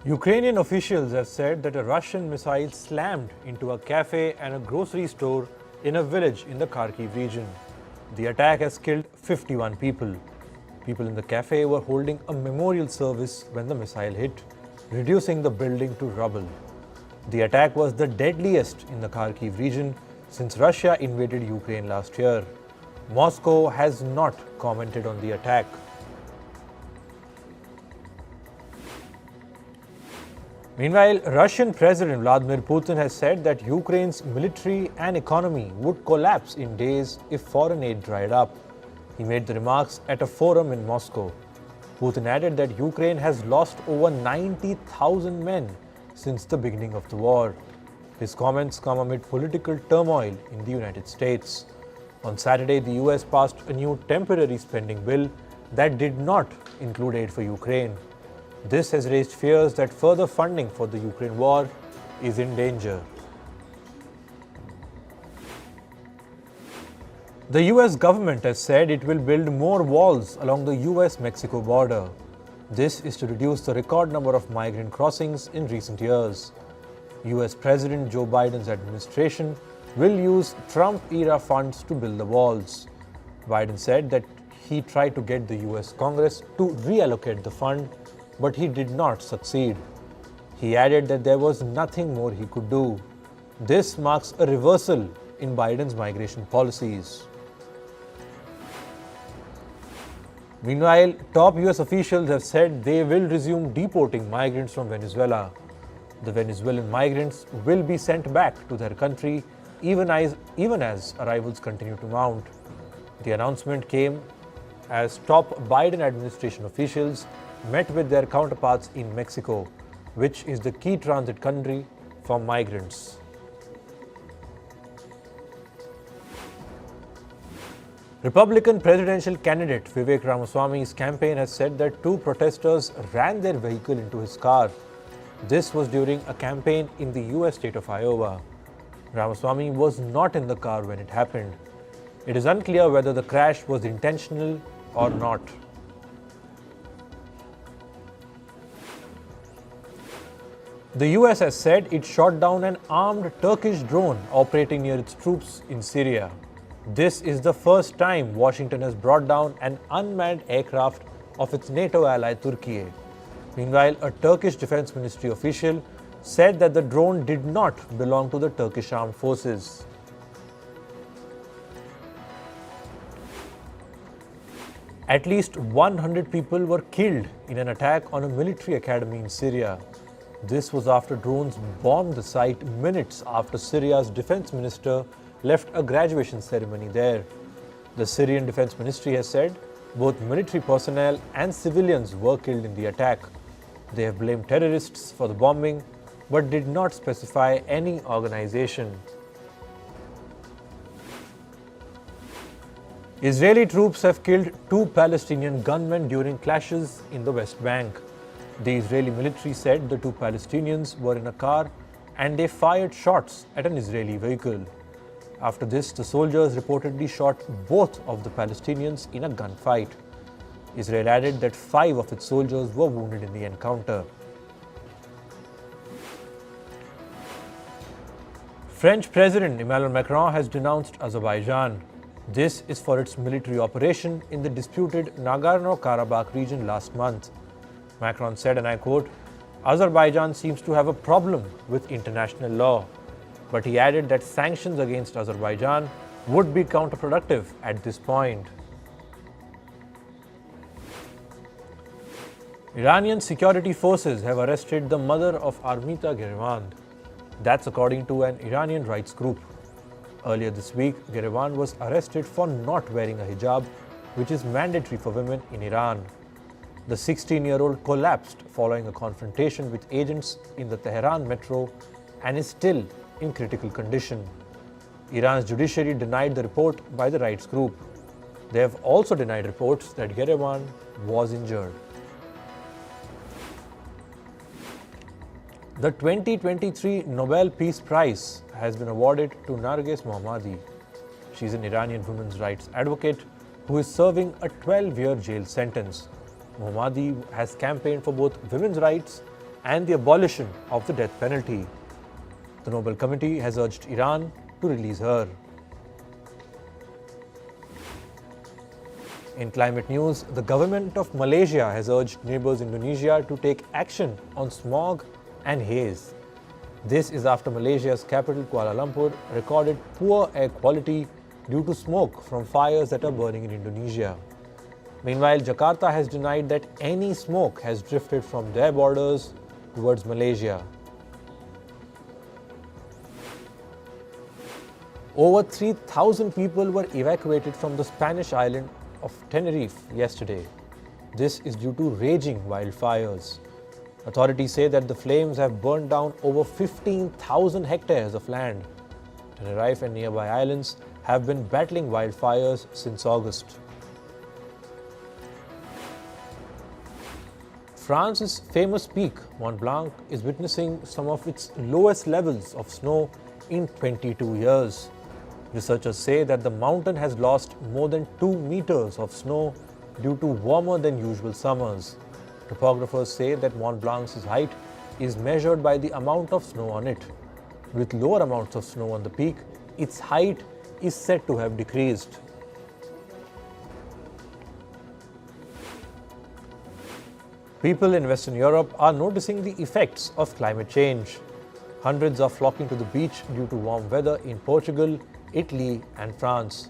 Ukrainian officials have said that a Russian missile slammed into a cafe and a grocery store in a village in the Kharkiv region. The attack has killed 51 people. People in the cafe were holding a memorial service when the missile hit, reducing the building to rubble. The attack was the deadliest in the Kharkiv region since Russia invaded Ukraine last year. Moscow has not commented on the attack. Meanwhile, Russian President Vladimir Putin has said that Ukraine's military and economy would collapse in days if foreign aid dried up. He made the remarks at a forum in Moscow. Putin added that Ukraine has lost over 90,000 men since the beginning of the war. His comments come amid political turmoil in the United States. On Saturday, the US passed a new temporary spending bill that did not include aid for Ukraine. This has raised fears that further funding for the Ukraine war is in danger. The US government has said it will build more walls along the US-Mexico border. This is to reduce the record number of migrant crossings in recent years. US President Joe Biden's administration will use Trump-era funds to build the walls. Biden said that he tried to get the US Congress to reallocate the fund, but he did not succeed. He added that there was nothing more he could do. This marks a reversal in Biden's migration policies. Meanwhile, top US officials have said they will resume deporting migrants from Venezuela. The Venezuelan migrants will be sent back to their country even as arrivals continue to mount. The announcement came as top Biden administration officials met with their counterparts in Mexico, which is the key transit country for migrants. Republican presidential candidate Vivek Ramaswamy's campaign has said that two protesters ran their vehicle into his car. This was during a campaign in the US state of Iowa. Ramaswamy was not in the car when it happened. It is unclear whether the crash was intentional or not. The US has said it shot down an armed Turkish drone operating near its troops in Syria. This is the first time Washington has brought down an unmanned aircraft of its NATO ally Turkey. Meanwhile, a Turkish Defense Ministry official said that the drone did not belong to the Turkish armed forces. At least 100 people were killed in an attack on a military academy in Syria. This was after drones bombed the site minutes after Syria's defense minister left a graduation ceremony there. The Syrian Defense Ministry has said both military personnel and civilians were killed in the attack. They have blamed terrorists for the bombing, but did not specify any organization. Israeli troops have killed two Palestinian gunmen during clashes in the West Bank. The Israeli military said the two Palestinians were in a car and they fired shots at an Israeli vehicle. After this, the soldiers reportedly shot both of the Palestinians in a gunfight. Israel added that 5 of its soldiers were wounded in the encounter. French President Emmanuel Macron has denounced Azerbaijan. This is for its military operation in the disputed Nagorno-Karabakh region last month. Macron said, and I quote, "Azerbaijan seems to have a problem with international law." But he added that sanctions against Azerbaijan would be counterproductive at this point. Iranian security forces have arrested the mother of Armita Gerevan. That's according to an Iranian rights group. Earlier this week, Gerevan was arrested for not wearing a hijab, which is mandatory for women in Iran. The 16-year-old collapsed following a confrontation with agents in the Tehran metro and is still in critical condition. Iran's judiciary denied the report by the rights group. They have also denied reports that Gerevan was injured. The 2023 Nobel Peace Prize has been awarded to Narges Mohammadi. She is an Iranian women's rights advocate who is serving a 12-year jail sentence. Mohammadi has campaigned for both women's rights and the abolition of the death penalty. The Nobel Committee has urged Iran to release her. In climate news, the government of Malaysia has urged neighbours Indonesia to take action on smog and haze. This is after Malaysia's capital Kuala Lumpur recorded poor air quality due to smoke from fires that are burning in Indonesia. Meanwhile, Jakarta has denied that any smoke has drifted from their borders towards Malaysia. Over 3,000 people were evacuated from the Spanish island of Tenerife yesterday. This is due to raging wildfires. Authorities say that the flames have burned down over 15,000 hectares of land. Tenerife and nearby islands have been battling wildfires since August. France's famous peak, Mont Blanc, is witnessing some of its lowest levels of snow in 22 years. Researchers say that the mountain has lost more than 2 meters of snow due to warmer than usual summers. Topographers say that Mont Blanc's height is measured by the amount of snow on it. With lower amounts of snow on the peak, its height is said to have decreased. People in Western Europe are noticing the effects of climate change. Hundreds are flocking to the beach due to warm weather in Portugal, Italy and France.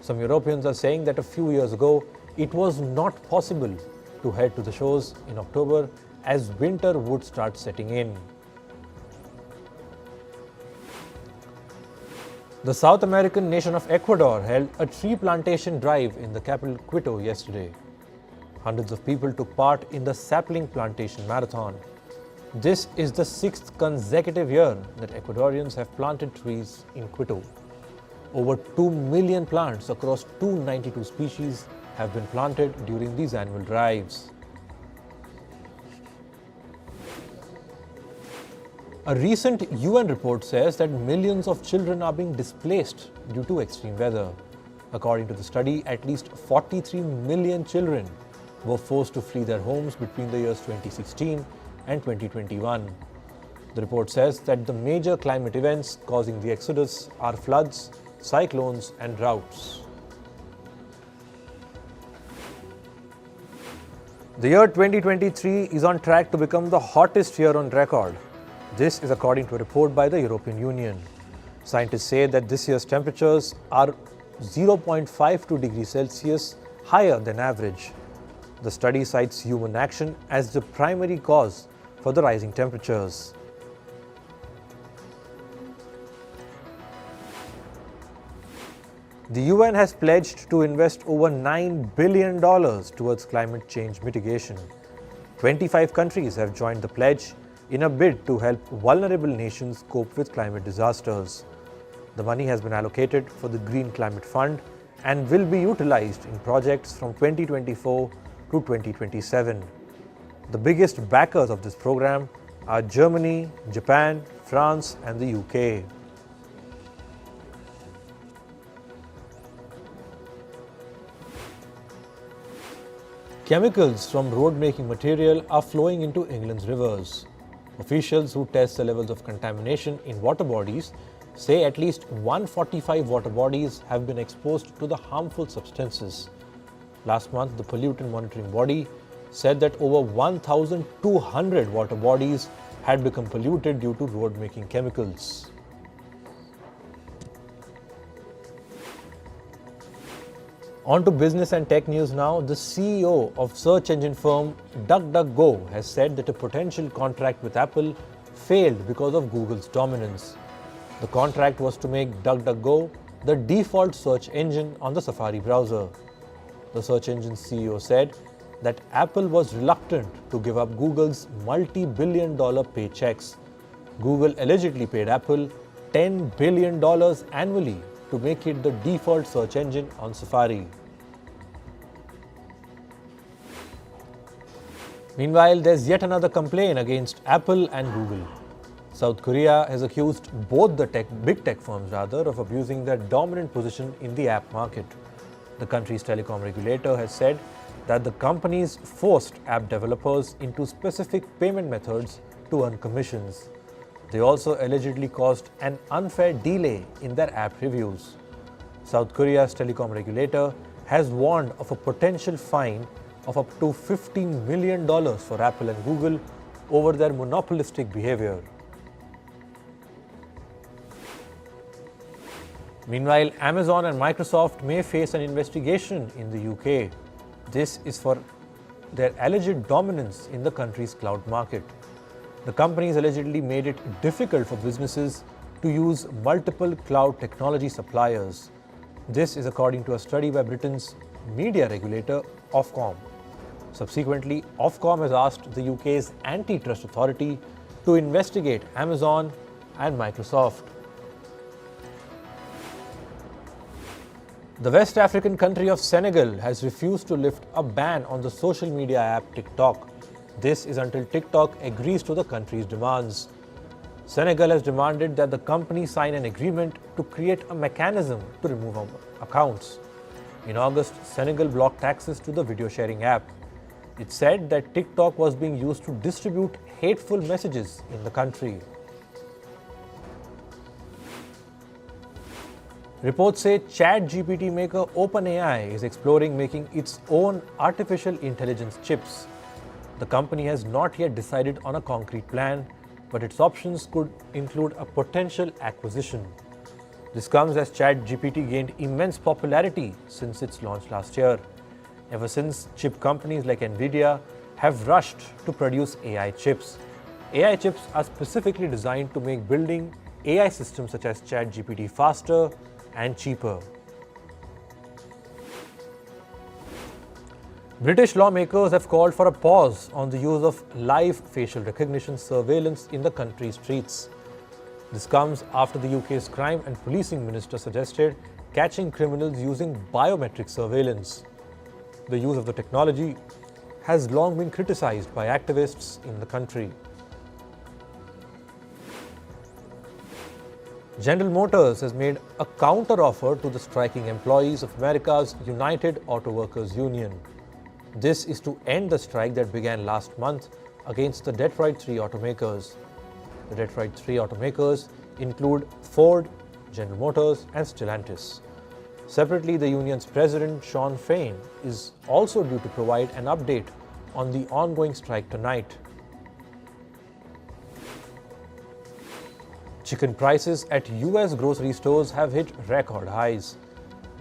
Some Europeans are saying that a few years ago, it was not possible to head to the shores in October as winter would start setting in. The South American nation of Ecuador held a tree plantation drive in the capital Quito yesterday. Hundreds of people took part in the sapling plantation marathon. This is the 6th consecutive year that Ecuadorians have planted trees in Quito. Over 2 million plants across 292 species have been planted during these annual drives. A recent UN report says that millions of children are being displaced due to extreme weather. According to the study, at least 43 million children were forced to flee their homes between the years 2016 and 2021. The report says that the major climate events causing the exodus are floods, cyclones and droughts. The year 2023 is on track to become the hottest year on record. This is according to a report by the European Union. Scientists say that this year's temperatures are 0.52 degrees Celsius higher than average. The study cites human action as the primary cause for the rising temperatures. The UN has pledged to invest over $9 billion towards climate change mitigation. 25 countries have joined the pledge in a bid to help vulnerable nations cope with climate disasters. The money has been allocated for the Green Climate Fund and will be utilized in projects from 2024 to 2027. The biggest backers of this program are Germany, Japan, France and the UK. Chemicals from road-making material are flowing into England's rivers. Officials who test the levels of contamination in water bodies say at least 145 water bodies have been exposed to the harmful substances. Last month, the pollutant monitoring body said that over 1,200 water bodies had become polluted due to road-making chemicals. On to business and tech news now. The CEO of search engine firm DuckDuckGo has said that a potential contract with Apple failed because of Google's dominance. The contract was to make DuckDuckGo the default search engine on the Safari browser. The search engine's CEO said that Apple was reluctant to give up Google's multi-billion-dollar paychecks. Google allegedly paid Apple $10 billion annually to make it the default search engine on Safari. Meanwhile, there's yet another complaint against Apple and Google. South Korea has accused both the big tech firms of abusing their dominant position in the app market. The country's telecom regulator has said that the companies forced app developers into specific payment methods to earn commissions. They also allegedly caused an unfair delay in their app reviews. South Korea's telecom regulator has warned of a potential fine of up to $15 million for Apple and Google over their monopolistic behavior. Meanwhile, Amazon and Microsoft may face an investigation in the UK. This is for their alleged dominance in the country's cloud market. The companies allegedly made it difficult for businesses to use multiple cloud technology suppliers. This is according to a study by Britain's media regulator, Ofcom. Subsequently, Ofcom has asked the UK's antitrust authority to investigate Amazon and Microsoft. The West African country of Senegal has refused to lift a ban on the social media app TikTok. This is until TikTok agrees to the country's demands. Senegal has demanded that the company sign an agreement to create a mechanism to remove accounts. In August, Senegal blocked access to the video sharing app. It said that TikTok was being used to distribute hateful messages in the country. Reports say ChatGPT maker OpenAI is exploring making its own artificial intelligence chips. The company has not yet decided on a concrete plan, but its options could include a potential acquisition. This comes as ChatGPT gained immense popularity since its launch last year. Ever since, chip companies like Nvidia have rushed to produce AI chips. AI chips are specifically designed to make building AI systems such as ChatGPT faster and cheaper. British lawmakers have called for a pause on the use of live facial recognition surveillance in the country's streets. This comes after the UK's crime and policing minister suggested catching criminals using biometric surveillance. The use of the technology has long been criticized by activists in the country. General Motors has made a counter-offer to the striking employees of America's United Auto Workers Union. This is to end the strike that began last month against the Detroit 3 automakers. The Detroit 3 automakers include Ford, General Motors, and Stellantis. Separately, the union's president, Sean Fain, is also due to provide an update on the ongoing strike tonight. Chicken prices at US grocery stores have hit record highs.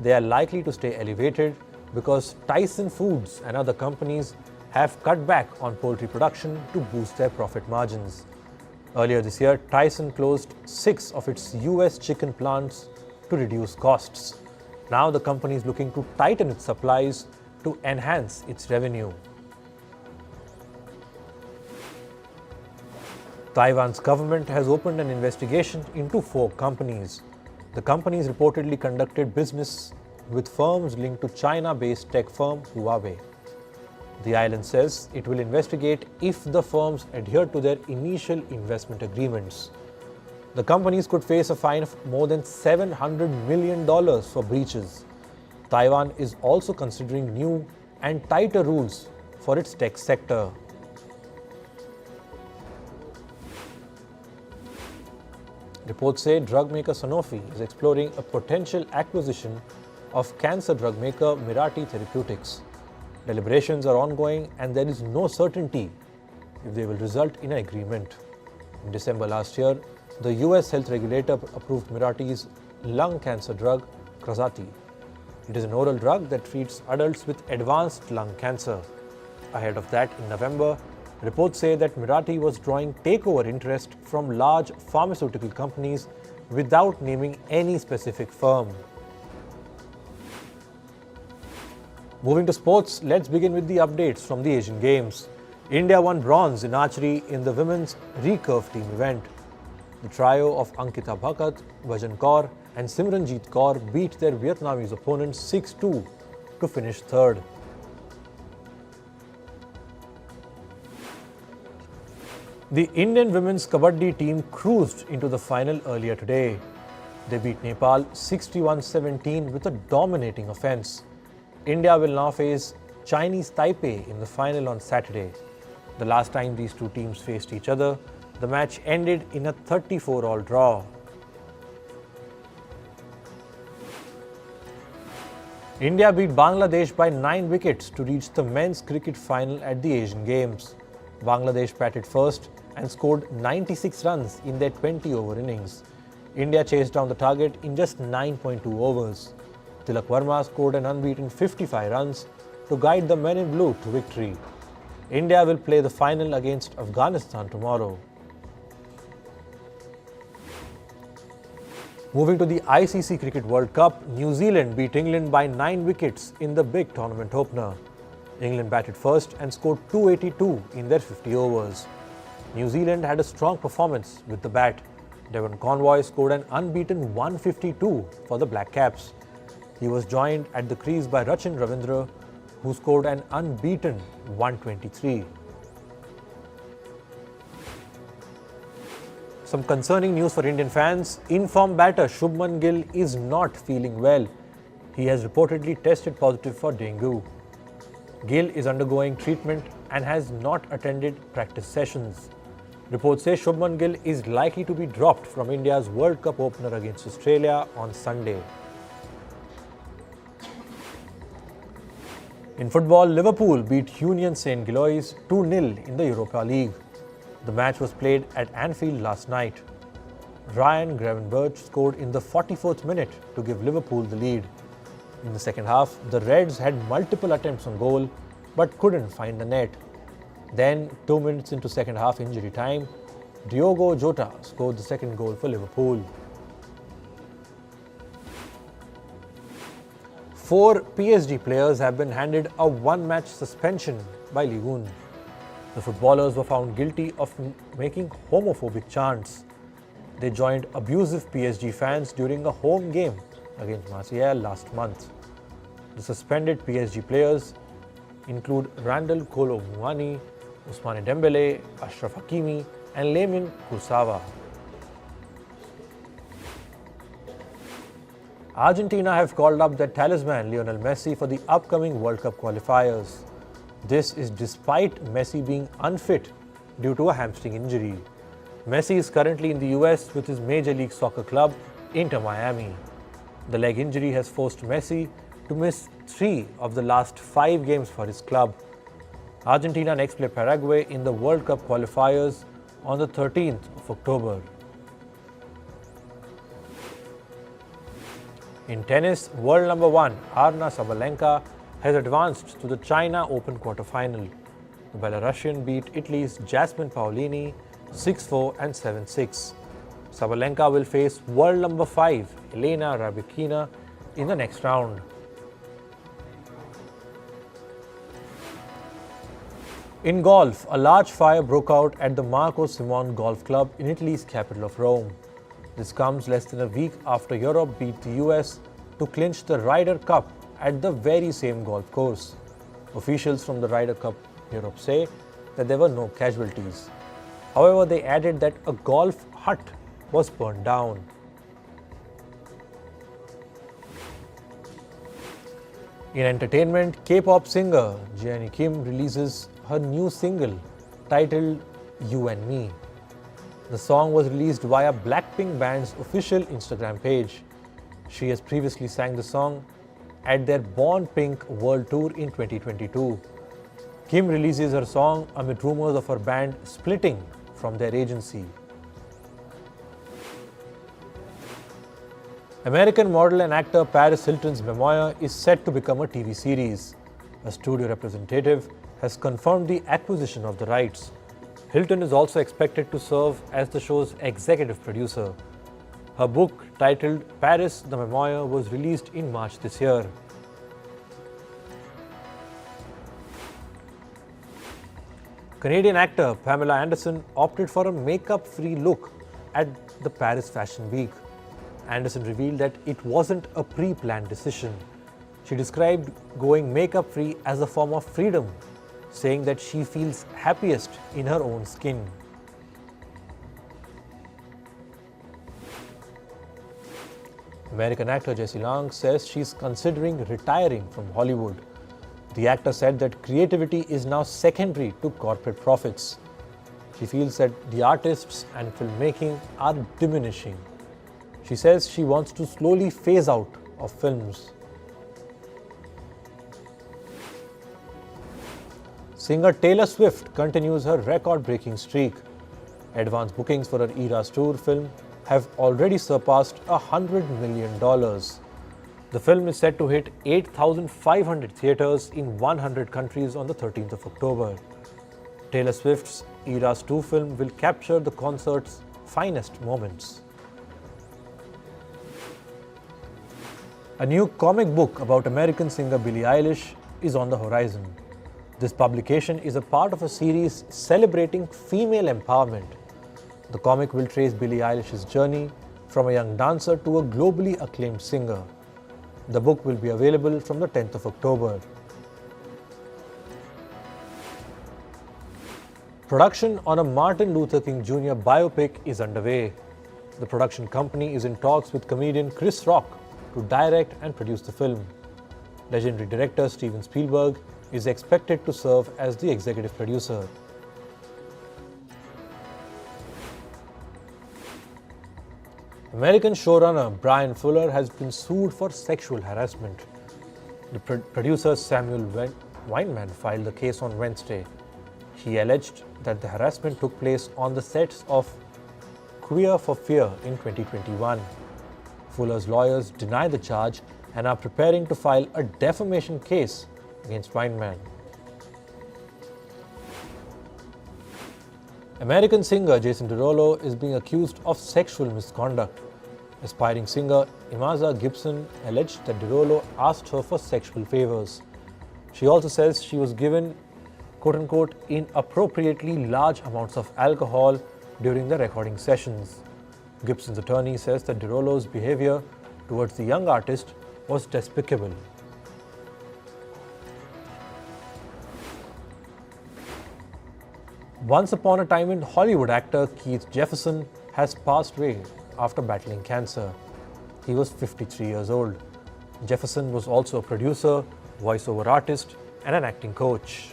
They are likely to stay elevated because Tyson Foods and other companies have cut back on poultry production to boost their profit margins. Earlier this year, Tyson closed 6 of its US chicken plants to reduce costs. Now the company is looking to tighten its supplies to enhance its revenue. Taiwan's government has opened an investigation into 4 companies. The companies reportedly conducted business with firms linked to China-based tech firm Huawei. The island says it will investigate if the firms adhere to their initial investment agreements. The companies could face a fine of more than $700 million for breaches. Taiwan is also considering new and tighter rules for its tech sector. Reports say drug maker Sanofi is exploring a potential acquisition of cancer drug maker Mirati Therapeutics. Deliberations are ongoing and there is no certainty if they will result in an agreement. In December last year, the US health regulator approved Mirati's lung cancer drug Krazati. It is an oral drug that treats adults with advanced lung cancer. Ahead of that, in November, reports say that Mirati was drawing takeover interest from large pharmaceutical companies without naming any specific firm. Moving to sports, let's begin with the updates from the Asian Games. India won bronze in archery in the women's recurve team event. The trio of Ankita Bhakat, Bhajan Kaur and Simranjeet Kaur beat their Vietnamese opponents 6-2 to finish third. The Indian women's Kabaddi team cruised into the final earlier today. They beat Nepal 61-17 with a dominating offense. India will now face Chinese Taipei in the final on Saturday. The last time these two teams faced each other, the match ended in a 34-all draw. India beat Bangladesh by 9 wickets to reach the men's cricket final at the Asian Games. Bangladesh batted first and scored 96 runs in their 20-over innings. India chased down the target in just 9.2 overs. Tilak Verma scored an unbeaten 55 runs to guide the men in blue to victory. India will play the final against Afghanistan tomorrow. Moving to the ICC Cricket World Cup, New Zealand beat England by 9 wickets in the big tournament opener. England batted first and scored 282 in their 50 overs. New Zealand had a strong performance with the bat. Devon Convoy scored an unbeaten 152 for the Black Caps. He was joined at the crease by Rachin Ravindra, who scored an unbeaten 123. Some concerning news for Indian fans. In-form batter Shubman Gill is not feeling well. He has reportedly tested positive for dengue. Gill is undergoing treatment and has not attended practice sessions. Reports say Shubman Gill is likely to be dropped from India's World Cup opener against Australia on Sunday. In football, Liverpool beat Union St. Gilloise 2-0 in the Europa League. The match was played at Anfield last night. Ryan Gravenberch scored in the 44th minute to give Liverpool the lead. In the second half, the Reds had multiple attempts on goal but couldn't find the net. Then, 2 minutes into second half injury time, Diogo Jota scored the second goal for Liverpool. 4 PSG players have been handed a one-match suspension by Ligue 1. The footballers were found guilty of making homophobic chants. They joined abusive PSG fans during a home game against Marseille last month. The suspended PSG players include Randal Kolo Muani, Ousmane Dembele, Ashraf Hakimi and Lamine Kurzawa. Argentina have called up their talisman Lionel Messi for the upcoming World Cup qualifiers. This is despite Messi being unfit due to a hamstring injury. Messi is currently in the US with his Major League Soccer club, Inter Miami. The leg injury has forced Messi to miss 3 of the last 5 games for his club. Argentina next play Paraguay in the World Cup qualifiers on the 13th of October. In tennis, world number 1 Aryna Sabalenka has advanced to the China Open quarter-final. The Belarusian beat Italy's Jasmine Paolini 6-4 and 7-6. Sabalenka will face world number 5 Elena Rybakina in the next round. In golf, a large fire broke out at the Marco Simon Golf Club in Italy's capital of Rome. This comes less than a week after Europe beat the US to clinch the Ryder Cup at the very same golf course. Officials from the Ryder Cup Europe say that there were no casualties. However, they added that a golf hut was burned down. In entertainment, K-pop singer Jennie Kim releases her new single titled You and Me. The song was released via Blackpink band's official Instagram page. She has previously sang the song at their Born Pink World Tour in 2022. Kim releases her song amid rumors of her band splitting from their agency. American model and actor Paris Hilton's memoir is set to become a TV series. A studio representative has confirmed the acquisition of the rights. Hilton is also expected to serve as the show's executive producer. Her book, titled Paris the Memoir, was released in March this year. Canadian actor Pamela Anderson opted for a makeup-free look at the Paris Fashion Week. Anderson revealed that it wasn't a pre-planned decision. She described going makeup-free as a form of freedom, saying that she feels happiest in her own skin. American actor Jessie Lang says she's considering retiring from Hollywood. The actor said that creativity is now secondary to corporate profits. She feels that the artists and filmmaking are diminishing. She says she wants to slowly phase out of films. Singer Taylor Swift continues her record-breaking streak. Advance bookings for her Eras Tour film have already surpassed $100 million. The film is set to hit 8,500 theatres in 100 countries on the 13th of October. Taylor Swift's Eras Tour film will capture the concert's finest moments. A new comic book about American singer Billie Eilish is on the horizon. This publication is a part of a series celebrating female empowerment. The comic will trace Billie Eilish's journey from a young dancer to a globally acclaimed singer. The book will be available from the 10th of October. Production on a Martin Luther King Jr. biopic is underway. The production company is in talks with comedian Chris Rock to direct and produce the film. Legendary director Steven Spielberg is expected to serve as the executive producer. American showrunner Brian Fuller has been sued for sexual harassment. The producer Samuel Weinman filed the case on Wednesday. He alleged that the harassment took place on the sets of Queer for Fear in 2021. Fuller's lawyers deny the charge and are preparing to file a defamation case against Weinman. American singer Jason Derulo is being accused of sexual misconduct. Aspiring singer Imaza Gibson alleged that Derulo asked her for sexual favors. She also says she was given quote-unquote inappropriately large amounts of alcohol during the recording sessions. Gibson's attorney says that Derulo's behavior towards the young artist was despicable. Once upon a time in Hollywood actor Keith Jefferson has passed away after battling cancer. He was 53 years old. Jefferson was also a producer, voiceover artist, and an acting coach.